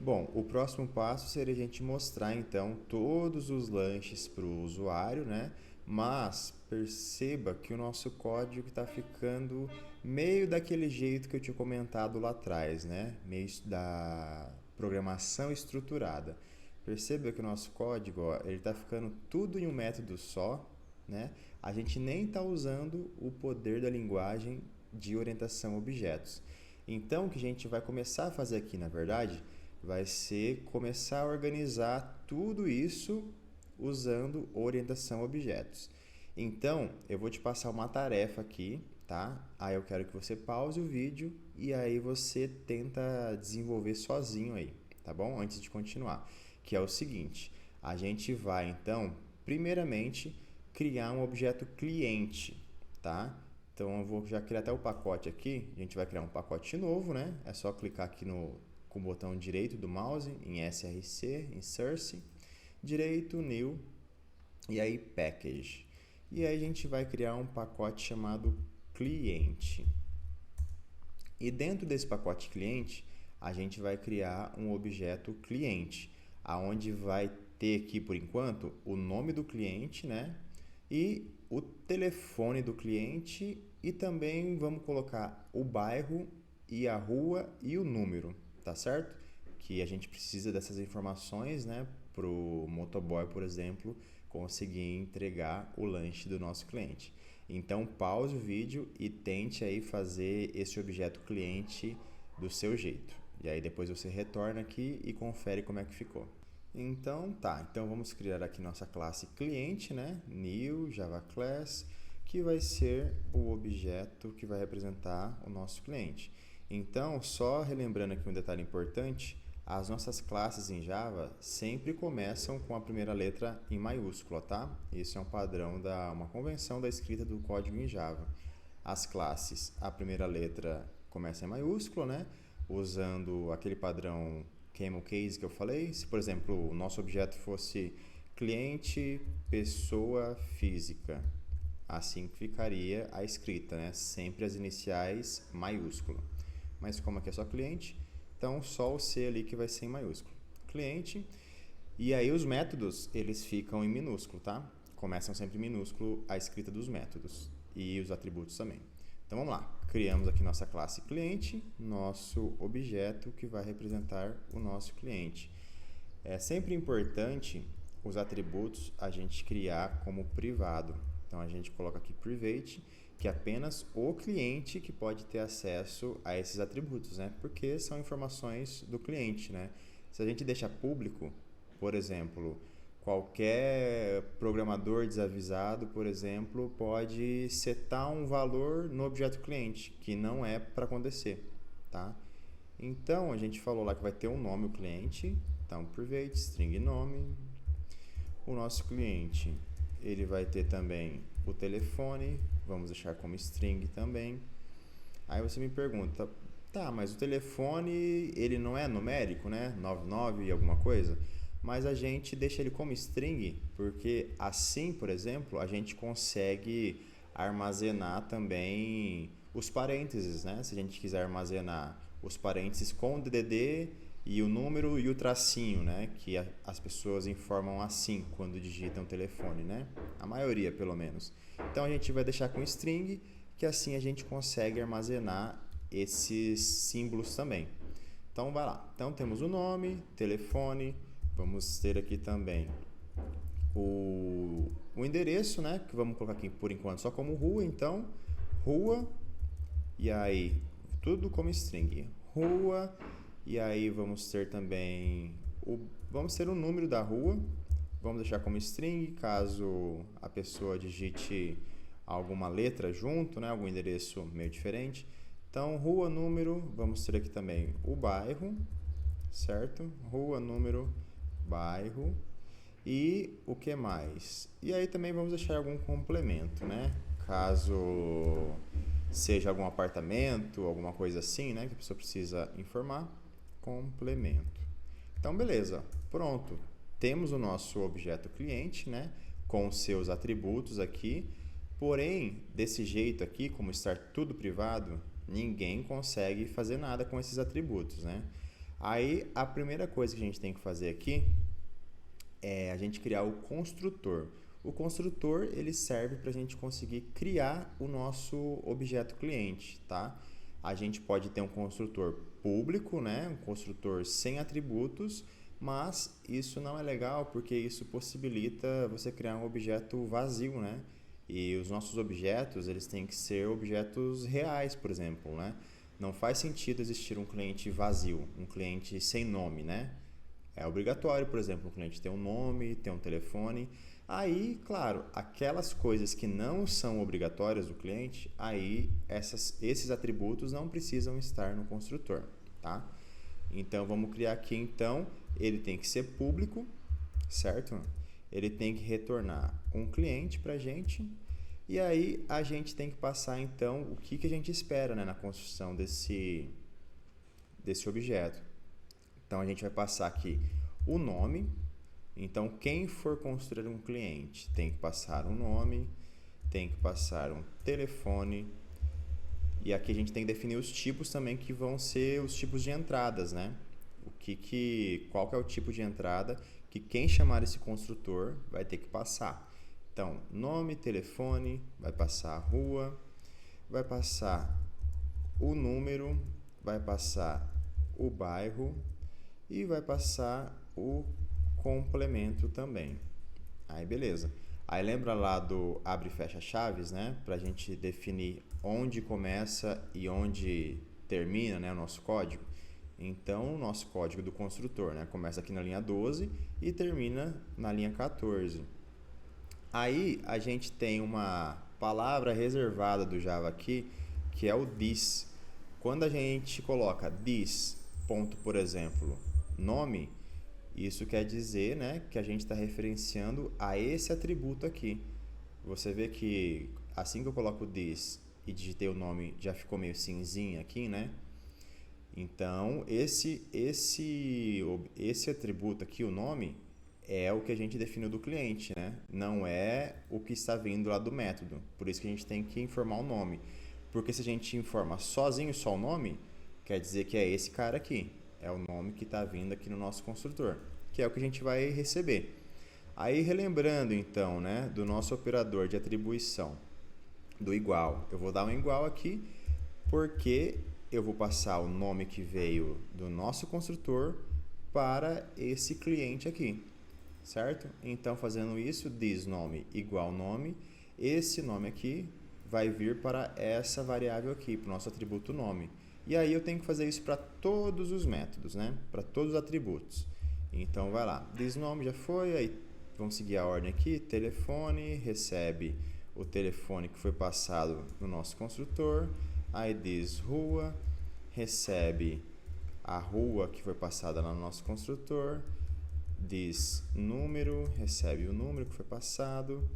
Bom, o próximo passo seria a gente mostrar então todos os lanches para o usuário, né? Mas perceba que o nosso código está ficando meio daquele jeito que eu tinha comentado lá atrás, né? Meio da programação estruturada. Perceba que o nosso código, ó, ele está ficando tudo em um método só, né? A gente nem está usando o poder da linguagem de orientação a objetos. Então, o que a gente vai começar a fazer aqui, na verdade, vai ser começar a organizar tudo isso usando orientação a objetos. Então, eu vou te passar uma tarefa aqui, tá? Aí eu quero que você pause o vídeo e aí você tenta desenvolver sozinho aí, tá bom? Antes de continuar, que é o seguinte, a gente vai então, primeiramente, criar um objeto cliente, tá? Então eu vou já criar até o pacote aqui, a gente vai criar um pacote novo, né? É só clicar aqui com o botão direito do mouse em SRC, em Source, direito, New, e aí Package. E aí a gente vai criar um pacote chamado cliente. E dentro desse pacote cliente, a gente vai criar um objeto cliente, aonde vai ter aqui por enquanto o nome do cliente, né? E o telefone do cliente e também vamos colocar o bairro e a rua e o número, tá certo? Que a gente precisa dessas informações, né, para o motoboy, por exemplo, conseguir entregar o lanche do nosso cliente. Então pause o vídeo e tente aí fazer esse objeto cliente do seu jeito. E aí depois você retorna aqui e confere como é que ficou. Então vamos criar aqui nossa classe cliente, né? New Java Class, que vai ser o objeto que vai representar o nosso cliente. Então, só relembrando aqui um detalhe importante, as nossas classes em Java sempre começam com a primeira letra em maiúscula, tá? Isso é um padrão uma convenção da escrita do código em Java. As classes, a primeira letra começa em maiúscula, né? Usando aquele padrão camel case que eu falei. Se, por exemplo, o nosso objeto fosse cliente, pessoa física, assim ficaria a escrita, né? Sempre as iniciais maiúscula. Mas como aqui é só cliente, então só o C ali que vai ser em maiúsculo. Cliente. E aí os métodos, eles ficam em minúsculo, tá? Começam sempre em minúsculo a escrita dos métodos e os atributos também. Então vamos lá, criamos aqui nossa classe cliente, nosso objeto que vai representar o nosso cliente. É sempre importante os atributos a gente criar como privado. Então a gente coloca aqui private, que é apenas o cliente que pode ter acesso a esses atributos, né? Porque são informações do cliente, né? Se a gente deixa público, por exemplo, qualquer programador desavisado, por exemplo, pode setar um valor no objeto cliente, que não é para acontecer, tá? Então, a gente falou lá que vai ter um nome o cliente, então private, string nome. O nosso cliente, ele vai ter também o telefone, vamos deixar como string também. Aí você me pergunta, tá, mas o telefone, ele não é numérico, né? 99 e alguma coisa? Mas a gente deixa ele como string, porque assim, por exemplo, a gente consegue armazenar também os parênteses, né? Se a gente quiser armazenar os parênteses com o DDD e o número e o tracinho, né? Que as pessoas informam assim quando digitam o telefone, né? A maioria, pelo menos. Então a gente vai deixar com string, que assim a gente consegue armazenar esses símbolos também. Então vai lá. Então temos o nome, telefone, vamos ter aqui também o endereço, né? Que vamos colocar aqui por enquanto só como rua, então rua, e aí tudo como string. Rua, e aí vamos ter também vamos ter o número da rua, vamos deixar como string, caso a pessoa digite alguma letra junto, né? Algum endereço meio diferente. Então, rua, número, vamos ter aqui também o bairro, certo? Rua, número, bairro. E o que mais? E aí também vamos deixar algum complemento, né? Caso seja algum apartamento, alguma coisa assim, né? Que a pessoa precisa informar. Complemento. Então, beleza. Pronto. Temos o nosso objeto cliente, né? Com seus atributos aqui. Porém, desse jeito aqui, como estar tudo privado, ninguém consegue fazer nada com esses atributos, né? Aí, a primeira coisa que a gente tem que fazer aqui é a gente criar o construtor. O construtor, ele serve para a gente conseguir criar o nosso objeto cliente, tá? A gente pode ter um construtor público, né? Um construtor sem atributos, mas isso não é legal porque isso possibilita você criar um objeto vazio, né? E os nossos objetos, eles têm que ser objetos reais, por exemplo, né? Não faz sentido existir um cliente vazio, um cliente sem nome, né? É obrigatório, por exemplo, um cliente ter um nome, ter um telefone. Aí, claro, aquelas coisas que não são obrigatórias do cliente, aí esses atributos não precisam estar no construtor, tá? Então, vamos criar aqui, então, ele tem que ser público, certo? Ele tem que retornar um cliente para a gente. E aí, a gente tem que passar, então, o que a gente espera, né, na construção desse objeto. Então, a gente vai passar aqui o nome. Então, quem for construir um cliente tem que passar um nome, tem que passar um telefone. E aqui a gente tem que definir os tipos também, que vão ser os tipos de entradas, né? Qual que é o tipo de entrada que quem chamar esse construtor vai ter que passar. Então, nome, telefone, vai passar a rua, vai passar o número, vai passar o bairro e vai passar o complemento também. Aí beleza. Aí lembra lá do abre e fecha chaves, né? Pra gente definir onde começa e onde termina, né, o nosso código. Então, o nosso código do construtor, né, começa aqui na linha 12 e termina na linha 14. Aí a gente tem uma palavra reservada do Java aqui, que é o this. Quando a gente coloca this, ponto, por exemplo, nome, isso quer dizer, né, que a gente está referenciando a esse atributo aqui. Você vê que assim que eu coloco this e digitei o nome, já ficou meio cinzinha aqui, né? Então, esse atributo aqui, o nome, é o que a gente definiu do cliente, né? Não é o que está vindo lá do método. Por isso que a gente tem que informar o nome. Porque se a gente informa sozinho só o nome, quer dizer que é esse cara aqui. É o nome que está vindo aqui no nosso construtor, que é o que a gente vai receber. Aí, relembrando então, né, do nosso operador de atribuição, do igual. Eu vou dar um igual aqui, porque eu vou passar o nome que veio do nosso construtor para esse cliente aqui, certo? Então, fazendo isso, this nome igual nome, esse nome aqui vai vir para essa variável aqui, para o nosso atributo nome. E aí eu tenho que fazer isso para todos os métodos, né? Para todos os atributos. Então, vai lá. This nome já foi, aí vamos seguir a ordem aqui. Telefone, recebe o telefone que foi passado no nosso construtor. Aí this rua, recebe a rua que foi passada no nosso construtor. This número, recebe o número que foi passado.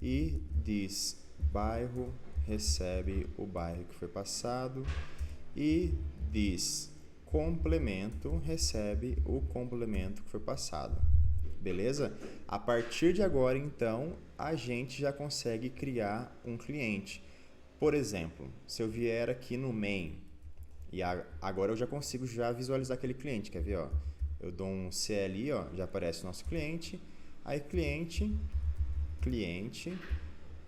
E this bairro, recebe o bairro que foi passado. E this complemento, recebe o complemento que foi passado. Beleza? A partir de agora, então, a gente já consegue criar um cliente. Por exemplo, se eu vier aqui no main, e agora eu já consigo visualizar aquele cliente, quer ver? Ó? Eu dou um CLI, ó, já aparece o nosso cliente. Aí cliente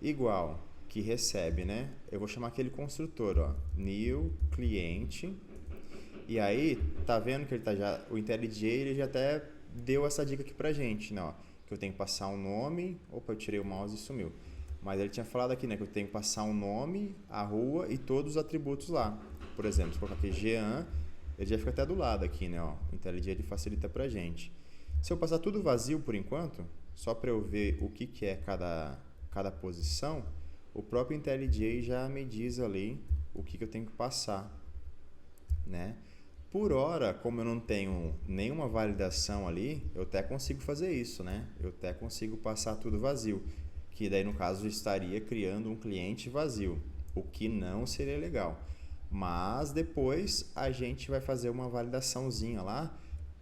igual, que recebe, né? Eu vou chamar aquele construtor, ó, new cliente. E aí, tá vendo que ele tá já, o IntelliJ ele já até deu essa dica aqui pra gente, né? Ó, que eu tenho que passar um nome. Opa, eu tirei o mouse e sumiu. Mas ele tinha falado aqui, né, que eu tenho que passar um nome, a rua e todos os atributos lá. Por exemplo, se eu colocar aqui Jean, ele já fica até do lado aqui, né? Ó, o IntelliJ ele facilita pra gente. Se eu passar tudo vazio por enquanto, só para eu ver o que é cada posição, o próprio IntelliJ já me diz ali o que eu tenho que passar, né? Por hora, como eu não tenho nenhuma validação ali, eu até consigo fazer isso, né? Eu até consigo passar tudo vazio, que daí no caso estaria criando um cliente vazio, o que não seria legal. Mas depois a gente vai fazer uma validaçãozinha lá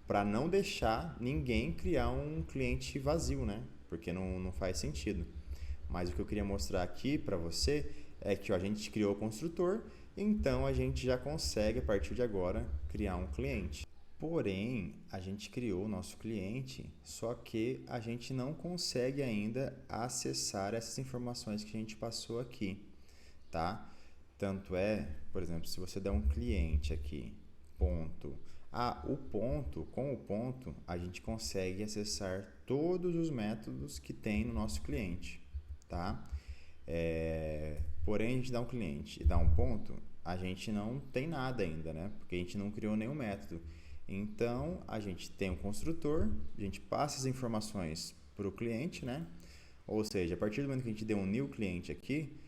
para não deixar ninguém criar um cliente vazio, né? Porque não faz sentido. Mas o que eu queria mostrar aqui para você é que ó, a gente criou o construtor, então a gente já consegue, a partir de agora, criar um cliente. Porém, a gente criou o nosso cliente, só que a gente não consegue ainda acessar essas informações que a gente passou aqui, tá? Tanto é, por exemplo, se você der um cliente aqui, ponto. O ponto, com o ponto, a gente consegue acessar todos os métodos que tem no nosso cliente, tá? Porém, a gente dá um cliente e dá um ponto, a gente não tem nada ainda, né? Porque a gente não criou nenhum método. Então, a gente tem um construtor, a gente passa as informações para o cliente, né? Ou seja, a partir do momento que a gente deu um new cliente aqui,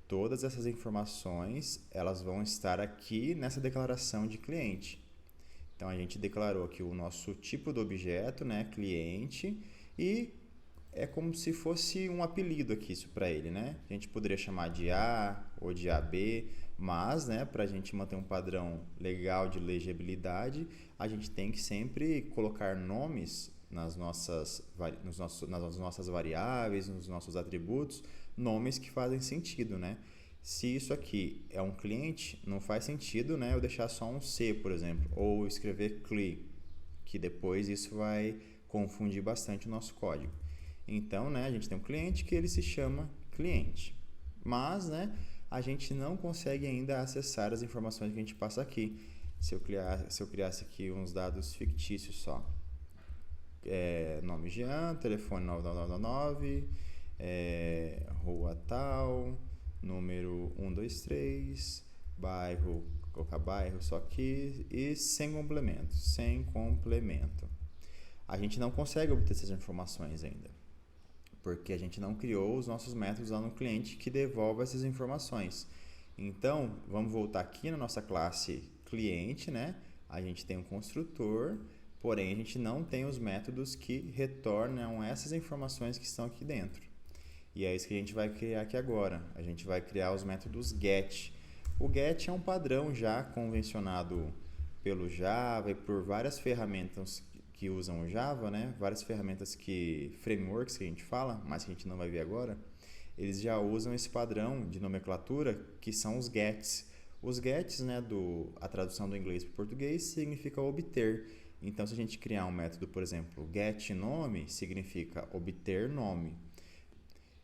todas essas informações elas vão estar aqui nessa declaração de cliente. Então, a gente declarou aqui o nosso tipo do objeto, né? Cliente, e é como se fosse um apelido aqui isso para ele, né? A gente poderia chamar de A ou de AB, mas, né, para a gente manter um padrão legal de legibilidade, a gente tem que sempre colocar nomes nas nossas variáveis, nos nossos atributos, nomes que fazem sentido, né? Se isso aqui é um cliente, não faz sentido, né, eu deixar só um C, por exemplo, ou escrever CLI, que depois isso vai confundir bastante o nosso código. Então, né, a gente tem um cliente que ele se chama cliente, mas, né, a gente não consegue ainda acessar as informações que a gente passa aqui. Se eu criasse aqui uns dados fictícios só, nome Jean, telefone 9999, rua tal, número 123, bairro, colocar bairro só aqui, e sem complemento. A gente não consegue obter essas informações ainda, porque a gente não criou os nossos métodos lá no cliente que devolve essas informações. Então, vamos voltar aqui na nossa classe cliente, né? A gente tem um construtor, porém a gente não tem os métodos que retornam essas informações que estão aqui dentro. E é isso que a gente vai criar aqui agora. A gente vai criar os métodos get. O get é um padrão já convencionado pelo Java e por várias ferramentas que usam o Java, né? Várias ferramentas frameworks que a gente fala, mas que a gente não vai ver agora, eles já usam esse padrão de nomenclatura que são os gets. Os gets, né, a tradução do inglês para o português significa obter. Então, se a gente criar um método, por exemplo, getNome, significa obter nome.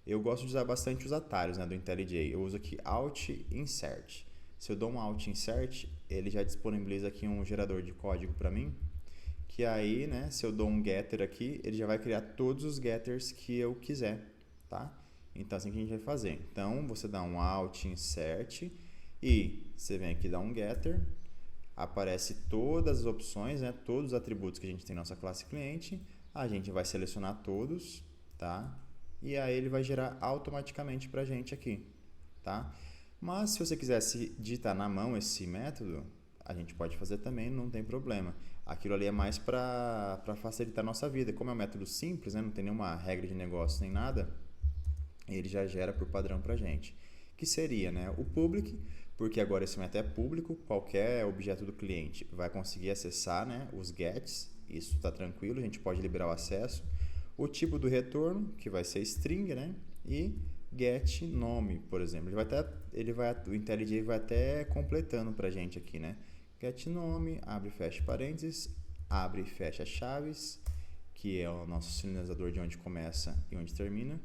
Eu gosto de usar bastante os atalhos, né, do IntelliJ. Eu uso aqui Alt Insert. Se eu dou um Alt Insert, ele já disponibiliza aqui um gerador de código para mim, que aí, né, se eu dou um getter aqui, ele já vai criar todos os getters que eu quiser, tá? Então, assim que a gente vai fazer. Então, você dá um Alt Insert e você vem aqui dar um getter, aparece todas as opções, né, todos os atributos que a gente tem na nossa classe cliente, a gente vai selecionar todos, tá? E aí ele vai gerar automaticamente pra gente aqui, tá? Mas se você quisesse digitar na mão esse método, a gente pode fazer também, não tem problema. Aquilo ali é mais para facilitar a nossa vida. Como é um método simples, né? Não tem nenhuma regra de negócio nem nada, ele já gera por padrão para a gente. Que seria, né, o public, porque agora esse método é público, qualquer objeto do cliente vai conseguir acessar, né, os gets, isso está tranquilo, a gente pode liberar o acesso. O tipo do retorno, que vai ser string, né, e getNome, por exemplo. O IntelliJ vai até completando para a gente aqui, né? GetNome, abre e fecha parênteses, abre e fecha chaves, que é o nosso sinalizador de onde começa e onde termina.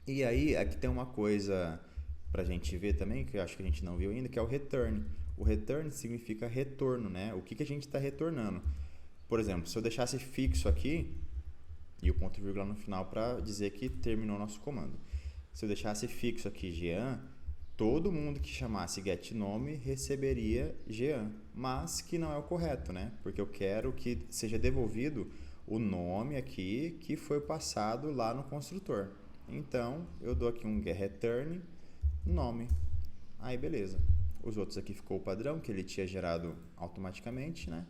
E aí, aqui tem uma coisa para a gente ver também, que eu acho que a gente não viu ainda, que é o return. O return significa retorno, né? O que a gente está retornando. Por exemplo, se eu deixasse fixo aqui, e o ponto e vírgula no final para dizer que terminou o nosso comando. Se eu deixasse fixo aqui Jean, todo mundo que chamasse getNome receberia Jean, mas que não é o correto, né? Porque eu quero que seja devolvido o nome aqui que foi passado lá no construtor. Então, eu dou aqui um return nome. Aí, beleza. Os outros aqui ficou o padrão que ele tinha gerado automaticamente, né?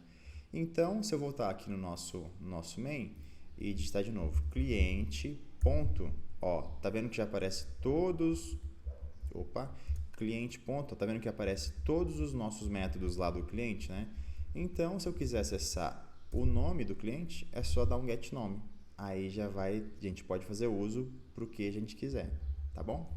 Então, se eu voltar aqui no nosso main e digitar de novo cliente, ponto, ó, tá vendo que já aparece todos, cliente, ponto, tá vendo que aparece todos os nossos métodos lá do cliente, né? Então, se eu quiser acessar o nome do cliente, é só dar um getNome. Aí a gente pode fazer uso para o que a gente quiser, tá bom?